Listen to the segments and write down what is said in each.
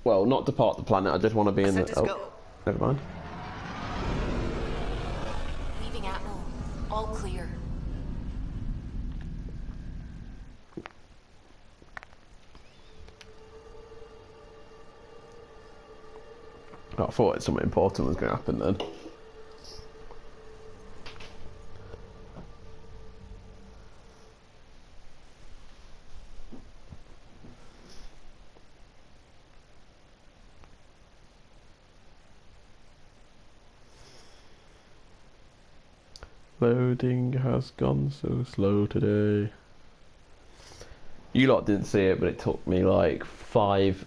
Well, not depart the planet. I just want to be in the. Oh, never mind. Leaving Atmel. All clear. Oh, I thought something important was going to happen then. Loading has gone so slow today. You lot didn't see it, but it took me like 5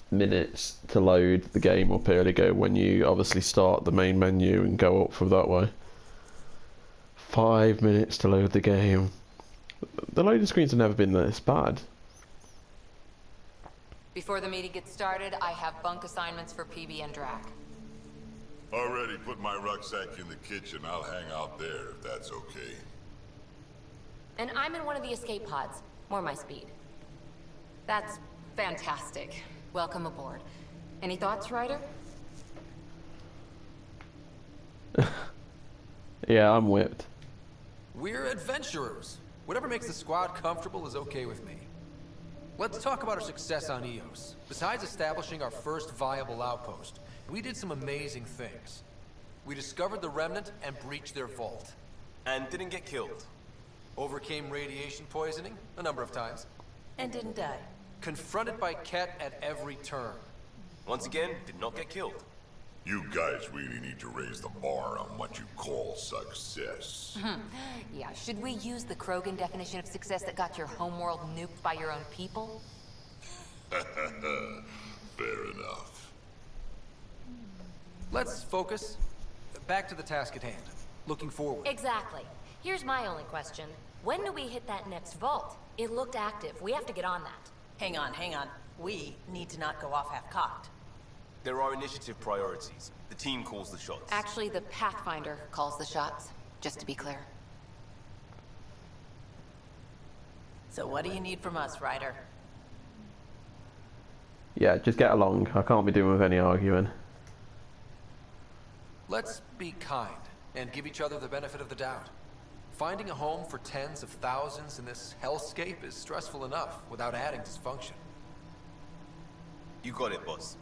minutes to load the game up early ago when you obviously start the main menu and go up from that way. 5 minutes to load the game. The loading screens have never been this bad. Before the meeting gets started, I have bunk assignments for PB and Drac. Already put my rucksack in the kitchen. I'll hang out there if that's okay. And I'm in one of the escape pods. More my speed. That's fantastic. Welcome aboard. Any thoughts, Ryder? Yeah, I'm whipped. We're adventurers. Whatever makes the squad comfortable is okay with me. Let's talk about our success on Eos. Besides establishing our first viable outpost, we did some amazing things. We discovered the Remnant and breached their vault. And didn't get killed. Overcame radiation poisoning a number of times. And didn't die. Confronted by Ket at every turn. Once again, did not get killed. You guys really need to raise the bar on what you call success. Yeah, should we use the Krogan definition of success that got your homeworld nuked by your own people? Fair enough. Let's focus. Back to the task at hand. Looking forward. Exactly. Here's my only question. When do we hit that next vault? It looked active. We have to get on that. Hang on, hang on. We need to not go off half-cocked. There are initiative priorities. The team calls the shots. Actually, the Pathfinder calls the shots, just to be clear. So what do you need from us, Ryder? Yeah, just get along. I can't be doing with any arguing. Let's be kind and give each other the benefit of the doubt. Finding a home for tens of thousands in this hellscape is stressful enough without adding dysfunction. You got it, boss.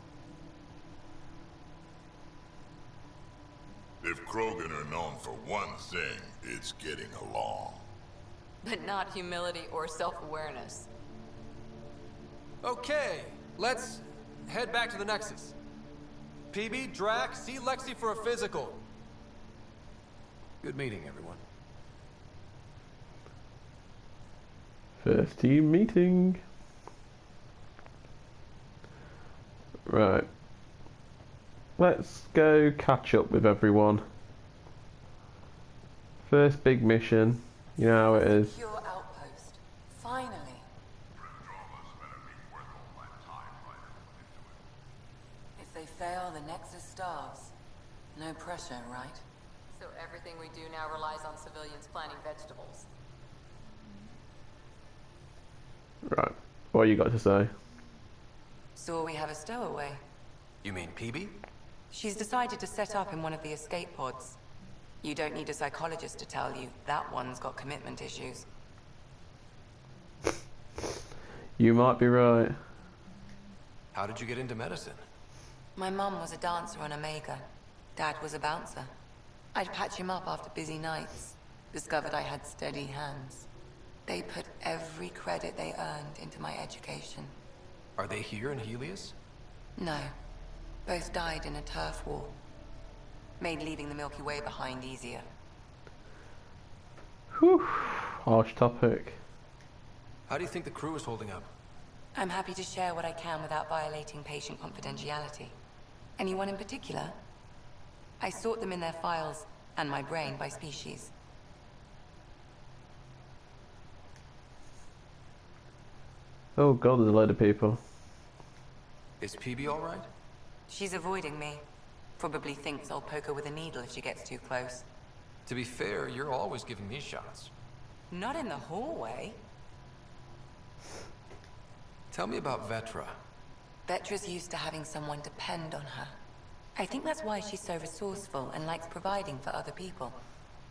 If Krogan are known for one thing, it's getting along. But not humility or self-awareness. Okay, let's head back to the Nexus. PB, Drac, see Lexi for a physical. Good meeting, everyone. First team meeting. Right. Let's go catch up with everyone. First big mission. You know how it is. Secure outpost. Finally. If they fail, the Nexus starves. No pressure, right? So everything we do now relies on civilians planting vegetables. Right. What you got to say? So we have a stowaway. You mean PB? She's decided to set up in one of the escape pods. You don't need a psychologist to tell you that one's got commitment issues. You might be right. How did you get into medicine? My mum was a dancer on Omega. Dad was a bouncer. I'd patch him up after busy nights. Discovered I had steady hands. They put every credit they earned into my education. Are they here in Helios? No. Both died in a turf war. Made leaving the Milky Way behind easier. Whew. Harsh topic. How do you think the crew is holding up? I'm happy to share what I can without violating patient confidentiality. Anyone in particular? I sort them in their files, and my brain by species. Oh god, there's a load of people. Is PB all right? She's avoiding me. Probably thinks I'll poke her with a needle if she gets too close. To be fair, you're always giving me shots. Not in the hallway. Tell me about Vetra. Vetra's used to having someone depend on her. I think that's why she's so resourceful and likes providing for other people.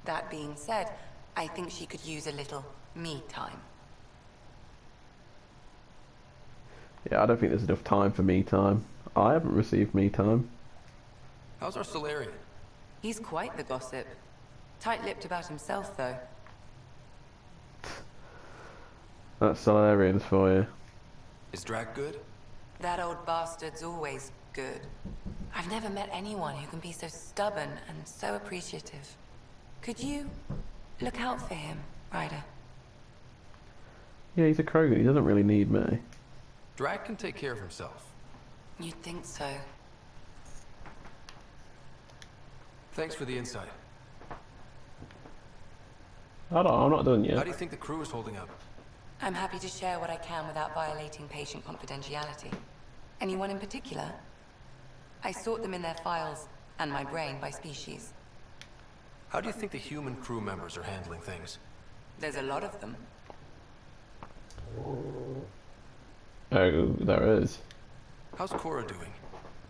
That being said, I think she could use a little me time. Yeah, I don't think there's enough time for me time. I haven't received me time. How's our Solarian? He's quite the gossip. Tight-lipped about himself, though. That's Solarians for you. Is Drac good? That old bastard's always good. I've never met anyone who can be so stubborn and so appreciative. Could you look out for him, Ryder? Yeah, he's a Krogan. He doesn't really need me. Drac can take care of himself. You'd think so. Thanks for the insight. I'm not done How yet. do you think the crew is holding up? I'm happy to share what I can without violating patient confidentiality. Anyone in particular? I sort them in their files and my brain by species. How do you think the human crew members are handling things? There's a lot of them. Oh, there is. How's Cora doing?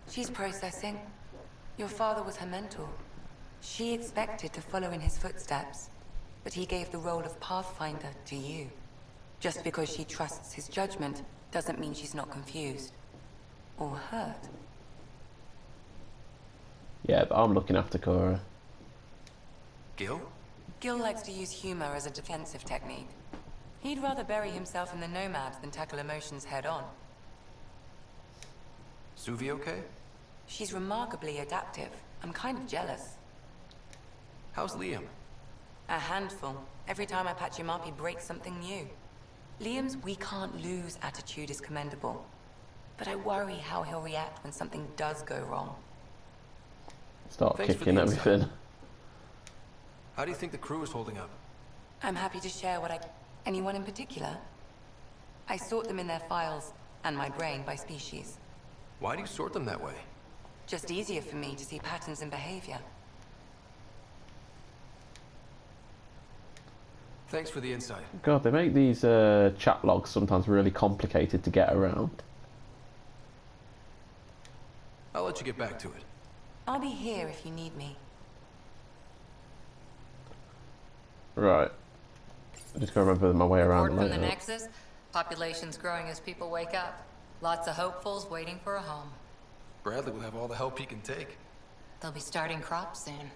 She's processing. Your father was her mentor. She expected to follow in his footsteps, but he gave the role of Pathfinder to you. Just because she trusts his judgment doesn't mean she's not confused. Or hurt. Yeah, but I'm looking after Cora. Gil? Gil likes to use humor as a defensive technique. He'd rather bury himself in the Nomad than tackle emotions head-on. Suvi okay? She's remarkably adaptive. I'm kind of jealous. How's Liam? A handful. Every time I patch him up, he breaks something new. Liam's we can't lose attitude is commendable. But I worry how he'll react when something does go wrong. Start Thanks for kicking the insight. everything. How do you think the crew is holding up? I'm happy to share what I... Anyone in particular? I sort them in their files and my brain by species. Why do you sort them that way? Just easier for me to see patterns in behavior. Thanks for the insight. God, they make these chat logs sometimes really complicated to get around. I'll let you get back to it. I'll be here if you need me. Right. I just gotta remember my way around Report the from the layout. Nexus. Population's growing as people wake up. Lots of hopefuls waiting for a home. Bradley will have all the help he can take. They'll be starting crops soon.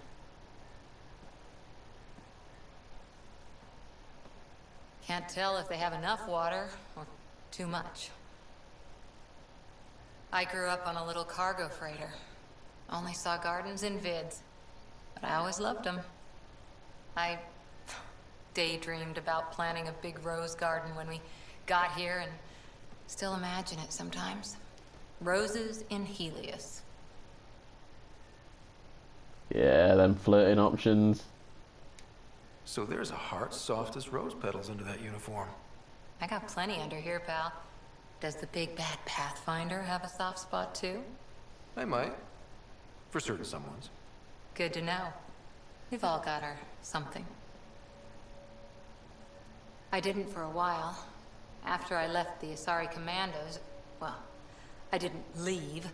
Can't tell if they have enough water or too much. I grew up on a little cargo freighter. Only saw gardens in vids, but I always loved them. I daydreamed about planting a big rose garden when we got here and still imagine it sometimes. Roses in Helios. Yeah, them flirting options. So there's a heart soft as rose petals under that uniform. I got plenty under here, pal. Does the big bad Pathfinder have a soft spot too? I might. For certain someones. Good to know. We've all got our something. I didn't for a while. After I left the Asari Commandos, well, I didn't leave.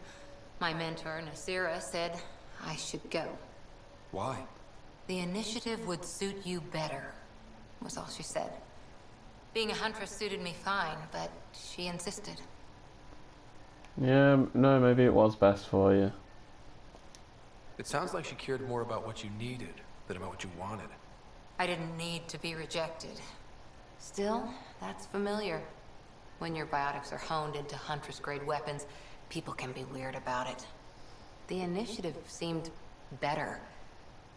My mentor, Nasira, said I should go. Why? The initiative would suit you better, was all she said. Being a huntress suited me fine, but she insisted. Yeah, no, maybe it was best for you. It sounds like she cared more about what you needed than about what you wanted. I didn't need to be rejected. Still, that's familiar. When your biotics are honed into Huntress-grade weapons, people can be weird about it. The initiative seemed better.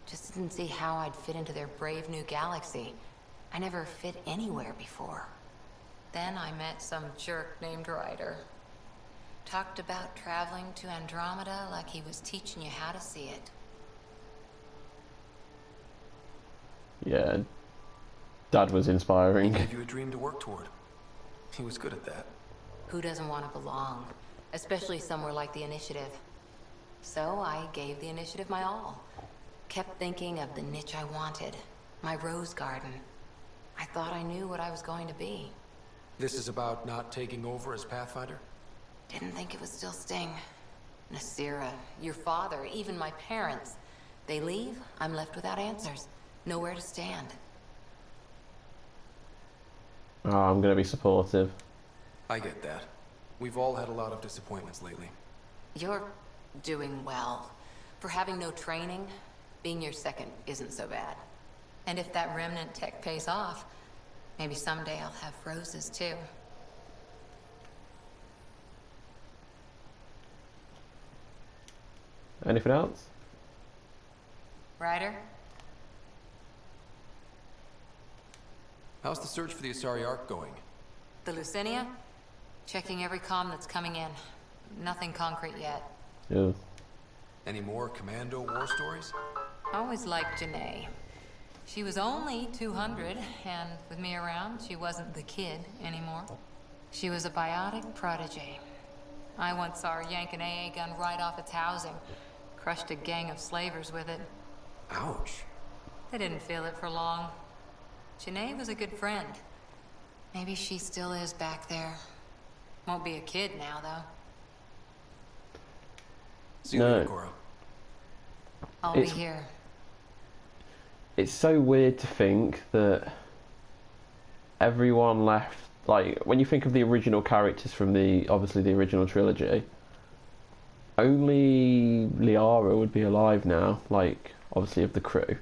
Just didn't see how I'd fit into their brave new galaxy. I never fit anywhere before. Then I met some jerk named Ryder. Talked about traveling to Andromeda like he was teaching you how to see it. Yeah, Dad was He inspiring. gave you a dream to work toward. He was good at that. Who doesn't want to belong? Especially somewhere like the Initiative. So I gave the Initiative my all. Kept thinking of the niche I wanted. My rose garden. I thought I knew what I was going to be. This is about not taking over as Pathfinder? Didn't think it would still sting. Nasira, your father, even my parents. They leave, I'm left without answers. Nowhere to stand. Oh, I'm gonna be supportive. I get that. We've all had a lot of disappointments lately. You're doing well. For having no training, being your second isn't so bad. And if that remnant tech pays off, maybe someday I'll have roses too. Anything else? Ryder? How's the search for the Asari Ark going? The Lucinia? Checking every comm that's coming in. Nothing concrete yet. Yeah. Any more commando war stories? Always liked Janae. She was only 200, and with me around, she wasn't the kid anymore. She was a biotic protege. I once saw her yank an AA gun right off its housing. Crushed a gang of slavers with it. Ouch. They didn't feel it for long. Janae was a good friend. Maybe she still is back there. Won't be a kid now, though. See you later, Cora. I'll be here. It's so weird to think that everyone left, like, when you think of the original characters from obviously the original trilogy, only Liara would be alive now, like, obviously of the crew.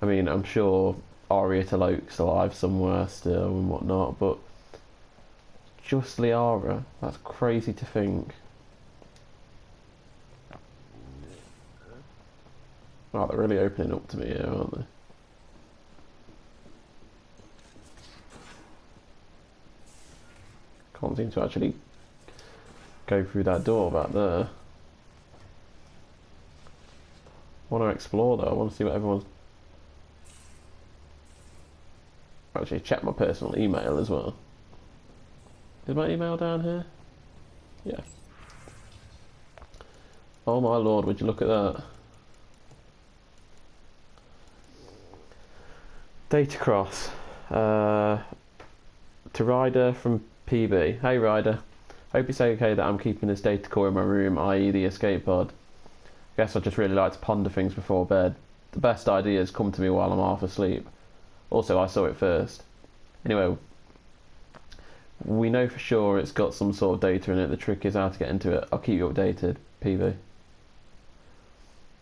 I mean, I'm sure Arya Taloke's alive somewhere still and whatnot, but just Liara, that's crazy to think. Oh, they're really opening up to me here, aren't they? Can't seem to actually go through that door back there. I want to explore though, I want to see what everyone's... Actually, check my personal email as well. Is my email down here? Yeah. Oh my lord, would you look at that? Datacross. To Ryder from PB. Hey Ryder. Hope it's okay that I'm keeping this data core in my room, i.e. the escape pod. Guess I just really like to ponder things before bed. The best ideas come to me while I'm half asleep. Also, I saw it first. Anyway, we know for sure it's got some sort of data in it. The trick is how to get into it. I'll keep you updated, PB.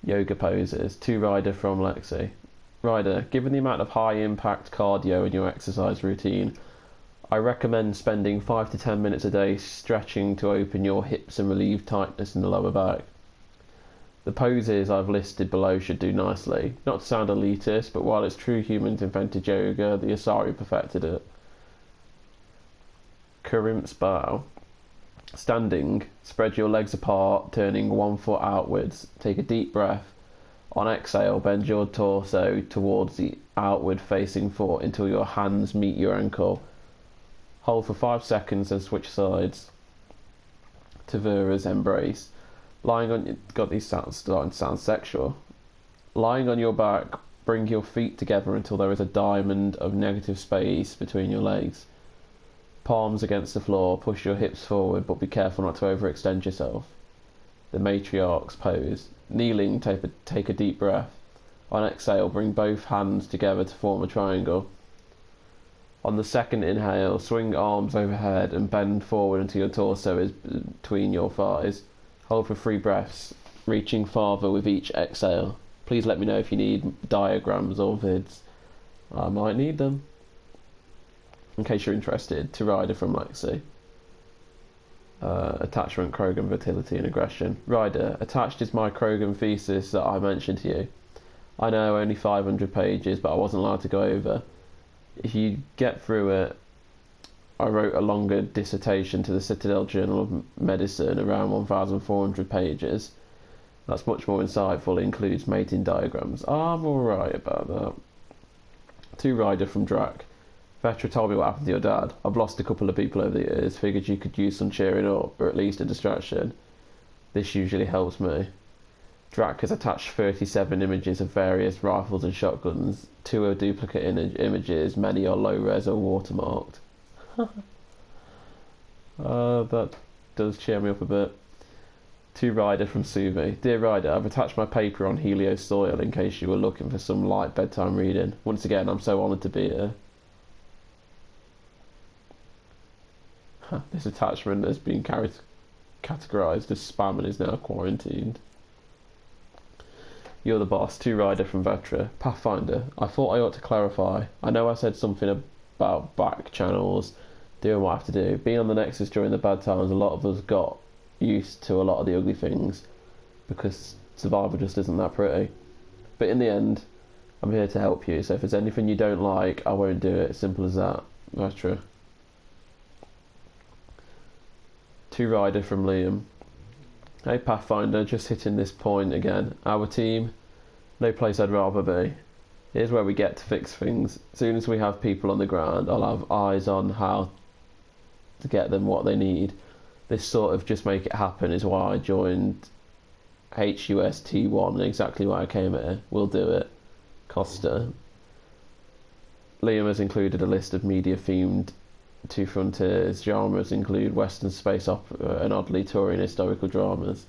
Yoga poses. To Ryder from Lexi. Ryder, given the amount of high impact cardio in your exercise routine, I recommend spending 5 to 10 minutes a day stretching to open your hips and relieve tightness in the lower back. The poses I've listed below should do nicely. Not to sound elitist, but while it's true humans invented yoga, the Asari perfected it. Karim's bow. Standing, spread your legs apart, turning one foot outwards. Take a deep breath. On exhale, bend your torso towards the outward facing foot until your hands meet your ankle. Hold for 5 seconds and switch sides. Tavura's embrace. Lying on... God, these sounds starting to sound sexual. Lying on your back, bring your feet together until there is a diamond of negative space between your legs. Palms against the floor, push your hips forward, but be careful not to overextend yourself. The matriarch's pose. Kneeling, take a deep breath. On exhale, bring both hands together to form a triangle. On the second inhale, swing arms overhead and bend forward until your torso is between your thighs. Hold for 3 breaths, reaching farther with each exhale. Please let me know if you need diagrams or vids. I might need them. In case you're interested, to Ryder from Lexi. Attachment, Krogan, fertility and aggression. Ryder, attached is my Krogan thesis that I mentioned to you. I know only 500 pages, but I wasn't allowed to go over. If you get through it, I wrote a longer dissertation to the Citadel Journal of Medicine, around 1,400 pages. That's much more insightful, it includes mating diagrams. I'm alright about that. To Ryder from Drac. Vetra told me what happened to your dad. I've lost a couple of people over the years, figured you could use some cheering up, or at least a distraction. This usually helps me. Drac has attached 37 images of various rifles and shotguns. 2 are duplicate images, many are low-res or watermarked. That does cheer me up a bit. To Ryder from Suvi. Dear Ryder, I've attached my paper on Helio soil in case you were looking for some light bedtime reading. Once again, I'm so honoured to be here. This attachment has been categorised as spam and is now quarantined. You're the boss. To Ryder from Vetra. Pathfinder, I thought I ought to clarify. I know I said something about back channels, doing what I have to do. Being on the Nexus during the bad times, a lot of us got used to a lot of the ugly things because survival just isn't that pretty. But in the end, I'm here to help you, so if there's anything you don't like, I won't do it. Simple as that. Vetra. To Ryder from Liam. Hey Pathfinder, just hitting this point again. Our team, no place I'd rather be. Here's where we get to fix things. As soon as we have people on the ground, I'll have eyes on how to get them what they need. This sort of just make it happen is why I joined HUST1 and exactly why I came here. We'll do it. Costa. Liam has included a list of media-themed Two Frontiers. Genres include Western space opera and oddly touring historical dramas.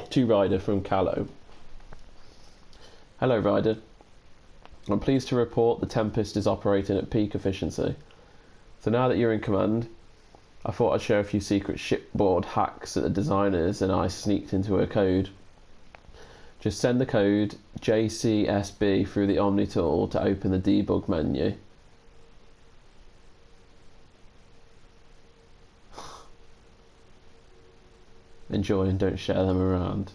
To Ryder from Callow. Hello Ryder. I'm pleased to report the Tempest is operating at peak efficiency. So now that you're in command, I thought I'd share a few secret shipboard hacks that the designers and I sneaked into her code. Just send the code JCSB through the Omni tool to open the debug menu. Enjoy and don't share them around.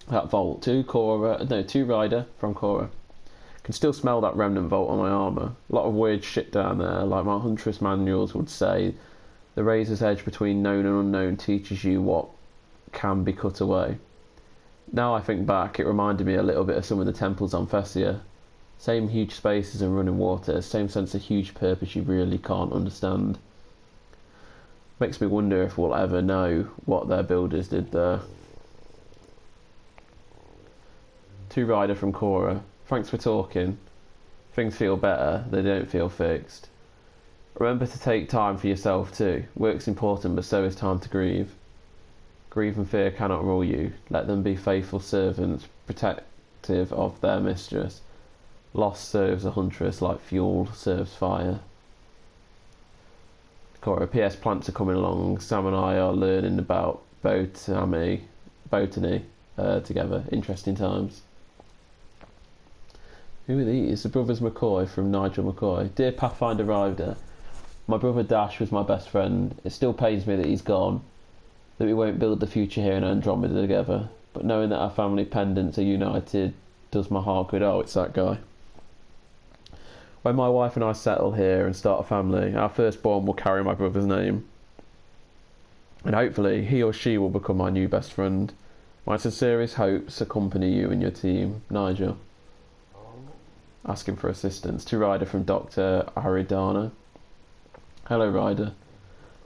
That vault. To Ryder from Cora. Can still smell that remnant vault on my armour. A lot of weird shit down there, like my Huntress manuals would say. The razor's edge between known and unknown teaches you what can be cut away. Now I think back, it reminded me a little bit of some of the temples on Thessia. Same huge spaces and running water, same sense of huge purpose you really can't understand. Makes me wonder if we'll ever know what their builders did there. To Ryder from Cora. Thanks for talking. Things feel better, they don't feel fixed. Remember to take time for yourself too. Work's important, but so is time to grieve. Grief and fear cannot rule you. Let them be faithful servants, protective of their mistress. Loss serves a huntress like fuel serves fire. Cora, PS plants are coming along. Sam and I are learning about botany together. Interesting times. Who are these? The brothers McCoy from Nigel McCoy. Dear Pathfinder Ryder, my brother Dash was my best friend. It still pains me that he's gone, that we won't build the future here in Andromeda together, but knowing that our family pendants are united does my heart good. Oh, it's that guy. When my wife and I settle here and start a family, our firstborn will carry my brother's name, and hopefully he or she will become my new best friend. My sincerest hopes accompany you and your team. Nigel. Asking for assistance. To Ryder from Dr. Aridana. Hello Ryder.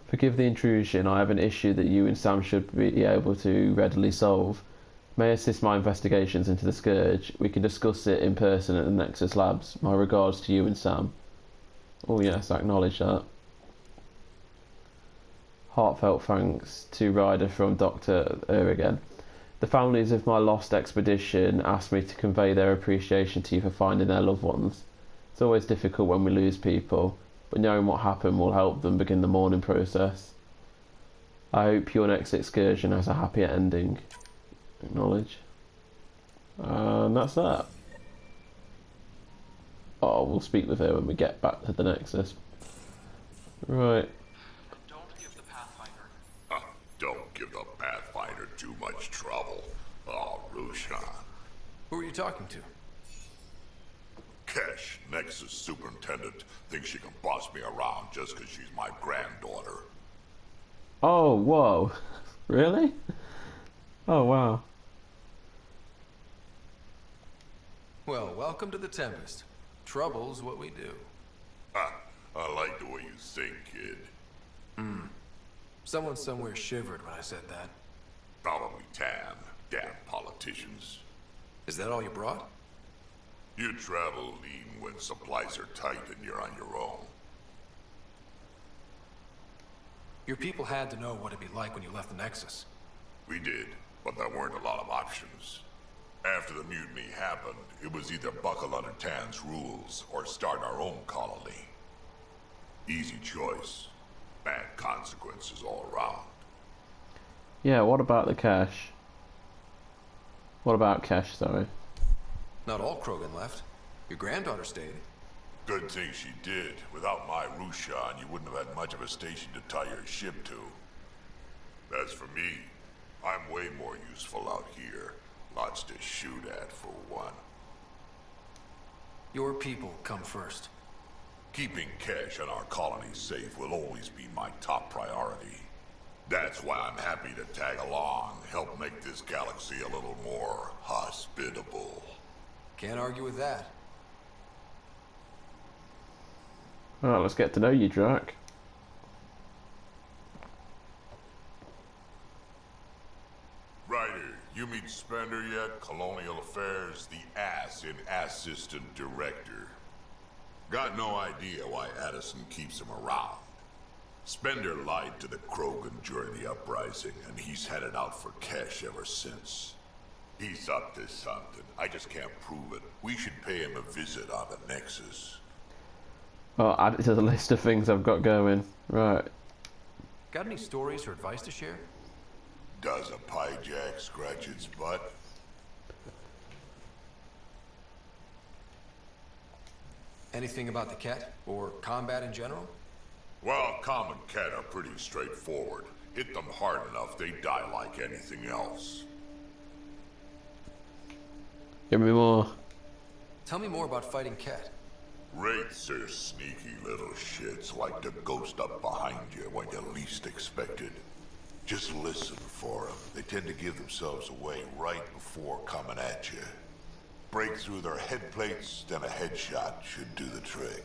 Forgive the intrusion. I have an issue that you and Sam should be able to readily solve. May assist my investigations into the Scourge. We can discuss it in person at the Nexus Labs. My regards to you and Sam. Oh yes, I acknowledge that. Heartfelt thanks. To Ryder from Dr. again. The families of my lost expedition asked me to convey their appreciation to you for finding their loved ones. It's always difficult when we lose people, but knowing what happened will help them begin the mourning process. I hope your next excursion has a happy ending. Acknowledge. And that's that. Oh, we'll speak with her when we get back to the Nexus. Right. Don't give the Pathfinder too much trouble. Oh, Rushan. Who are you talking to? Kesh, Nexus Superintendent, thinks she can boss me around just because she's my granddaughter. Oh, whoa. Really? Oh, wow. Well, welcome to the Tempest. Trouble's what we do. I like the way you think, kid. Someone somewhere shivered when I said that. Probably Tam. Damn politicians. Is that all you brought? You travel lean when supplies are tight and you're on your own. Your people had to know what it'd be like when you left the Nexus. We did, but there weren't a lot of options. After the mutiny happened, it was either buckle under Tan's rules or start our own colony. Easy choice. Bad consequences all around. Yeah, what about the cash? What about cash, sorry? Not all Krogan left. Your granddaughter stayed. Good thing she did. Without my Rushan, you wouldn't have had much of a station to tie your ship to. As for me, I'm way more useful out here. Lots to shoot at, for one. Your people come first. Keeping cash and our colony safe will always be my top priority. That's why I'm happy to tag along, help make this galaxy a little more hospitable. Can't argue with that. Alright, let's get to know you, Drac. Ryder, you meet Spender yet? Colonial Affairs, the ass in Assistant Director. Got no idea why Addison keeps him around. Spender lied to the Krogan during the uprising, and he's headed out for cash ever since. He's up to something. I just can't prove it. We should pay him a visit on the Nexus. Oh, add it to the list of things I've got going. Right. Got any stories or advice to share? Does a pie jack scratch its butt? Anything about the Ket? Or combat in general? Well, common Cat are pretty straightforward. Hit them hard enough, they die like anything else. Give me more. Tell me more about fighting Ket. Wraiths are sneaky little shits, like to ghost up behind you when you least expect it. Just listen for them. They tend to give themselves away right before coming at you. Break through their head plates, then a headshot should do the trick.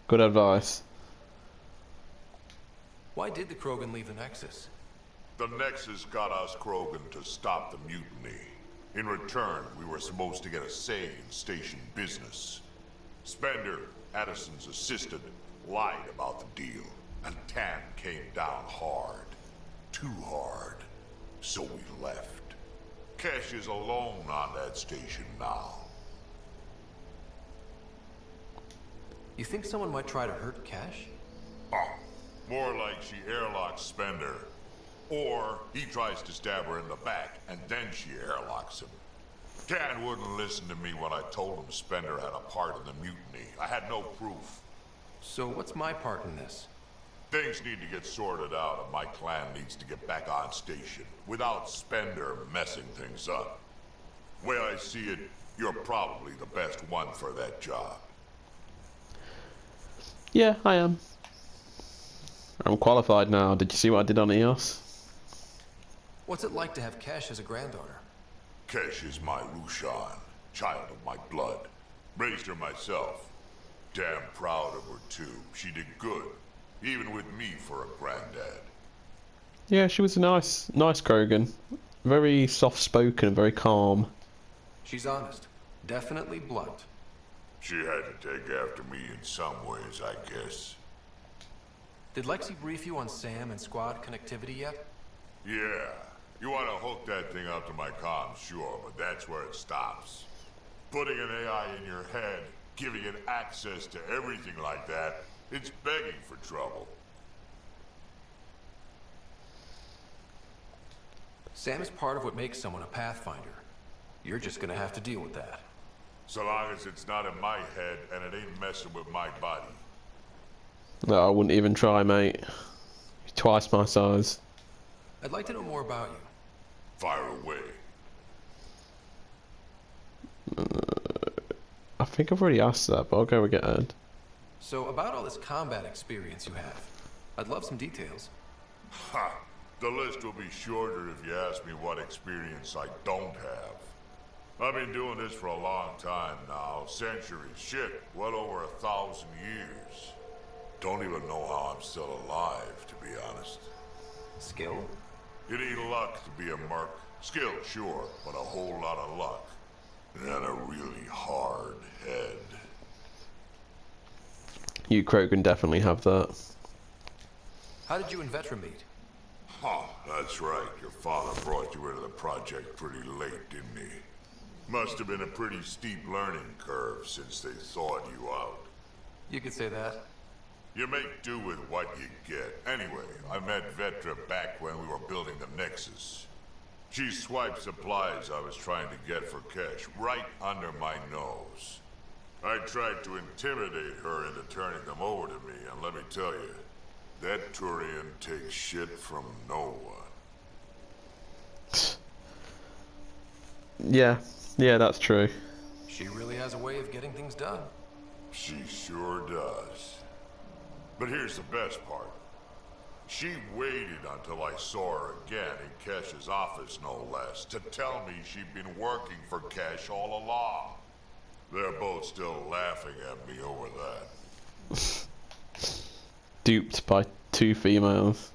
Good advice. Why did the Krogan leave the Nexus? The Nexus got us Krogan to stop the mutiny. In return, we were supposed to get a say in station business. Spender, Addison's assistant, lied about the deal, and Tan came down hard. Too hard. So we left. Cash is alone on that station now. You think someone might try to hurt Cash? Oh, more like she airlocks Spender. Or he tries to stab her in the back, and then she airlocks him. Tan wouldn't listen to me when I told him Spender had a part in the mutiny. I had no proof. So what's my part in this? Things need to get sorted out, and my clan needs to get back on station, without Spender messing things up. Way I see it, you're probably the best one for that job. Yeah, I am. I'm qualified now. Did you see what I did on EOS? What's it like to have Cash as a granddaughter? Kesh is my Rushan, child of my blood. Raised her myself. Damn proud of her too. She did good, even with me for a granddad. Yeah, she was a nice Krogan. Very soft-spoken, very calm. She's honest. Definitely blunt. She had to take after me in some ways, I guess. Did Lexi brief you on SAM and squad connectivity yet? Yeah. You want to hook that thing up to my comms, sure, but that's where it stops. Putting an AI in your head, giving it access to everything like that, it's begging for trouble. SAM is part of what makes someone a Pathfinder. You're just gonna have to deal with that. So long as it's not in my head and it ain't messing with my body. No, I wouldn't even try, mate. You're twice my size. I'd like to know more about you. Fire away. I think I've already asked that, but I'll go again. So, about all this combat experience you have, I'd love some details. Ha! The list will be shorter if you ask me what experience I don't have. I've been doing this for a long time now, centuries, shit, well over 1,000 years. Don't even know how I'm still alive, to be honest. Skill? It ain't luck to be a merc. Skill, sure, but a whole lot of luck. And a really hard head. You Krogan definitely have that. How did you and Vetra meet? Huh, that's right. Your father brought you into the project pretty late, didn't he? Must have been a pretty steep learning curve since they thawed you out. You could say that. You make do with what you get. Anyway, I met Vetra back when we were building the Nexus. She swiped supplies I was trying to get for cash right under my nose. I tried to intimidate her into turning them over to me, and let me tell you, that Turian takes shit from no one. Yeah, that's true. She really has a way of getting things done. She sure does. But here's the best part. She waited until I saw her again in Cash's office, no less, to tell me she'd been working for Cash all along. They're both still laughing at me over that. Duped by 2 females.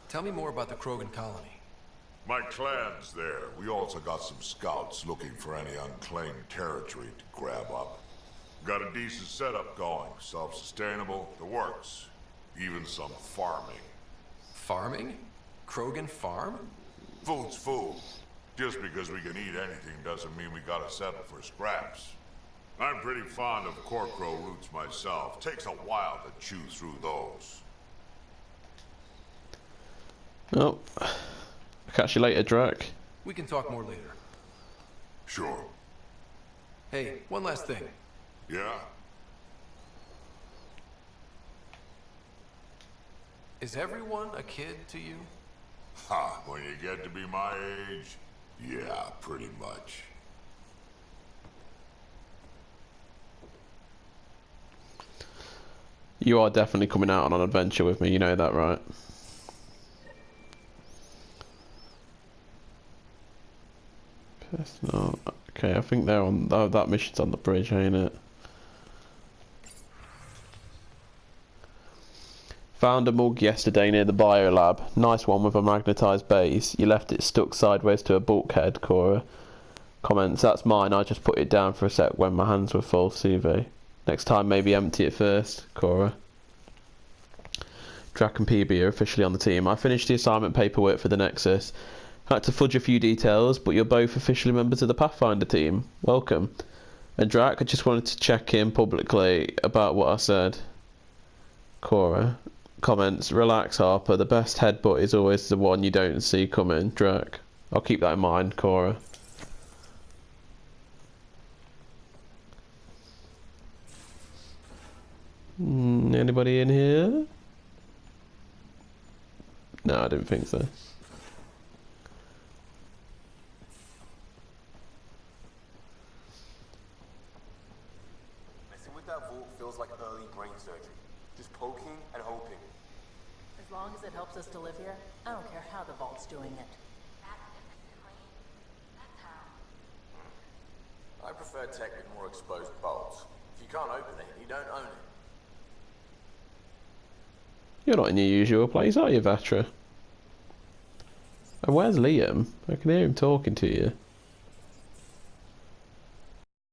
Tell me more about the Krogan colony. My clan's there. We also got some scouts looking for any unclaimed territory to grab up. Got a decent setup going, self-sustainable, the works. Even some farming. Farming? Krogan farm? Food's food. Just because we can eat anything doesn't mean we gotta settle for scraps. I'm pretty fond of Corcrow roots myself. Takes a while to chew through those. Oh. Catch you later, Drac. We can talk more later. Sure. Hey, one last thing. Yeah? Is everyone a kid to you? Ha, when you get to be my age, yeah, pretty much. You are definitely coming out on an adventure with me, you know that, right? Personal. Okay, I think they're on. Oh, that mission's on the bridge, ain't it? Found a mug yesterday near the biolab. Nice one with a magnetised base. You left it stuck sideways to a bulkhead, Cora. Comments, that's mine. I just put it down for a sec when my hands were full, CV. Next time maybe empty it first, Cora. Drac and PB are officially on the team. I finished the assignment paperwork for the Nexus. Had to fudge a few details, but you're both officially members of the Pathfinder team. Welcome. And Drac, I just wanted to check in publicly about what I said. Cora. Comments, relax Harper, the best headbutt is always the one you don't see coming. Drac. I'll keep that in mind, Cora. Anybody in here? No, I didn't think so. Messing with that vault feels like early brain surgery. Just poking and hoping. As long as it helps us to live here, I don't care how the vault's doing it. I prefer tech with more exposed bolts. If you can't open it, you don't own it. You're not in your usual place, are you, Vetra? And where's Liam? I can hear him talking to you.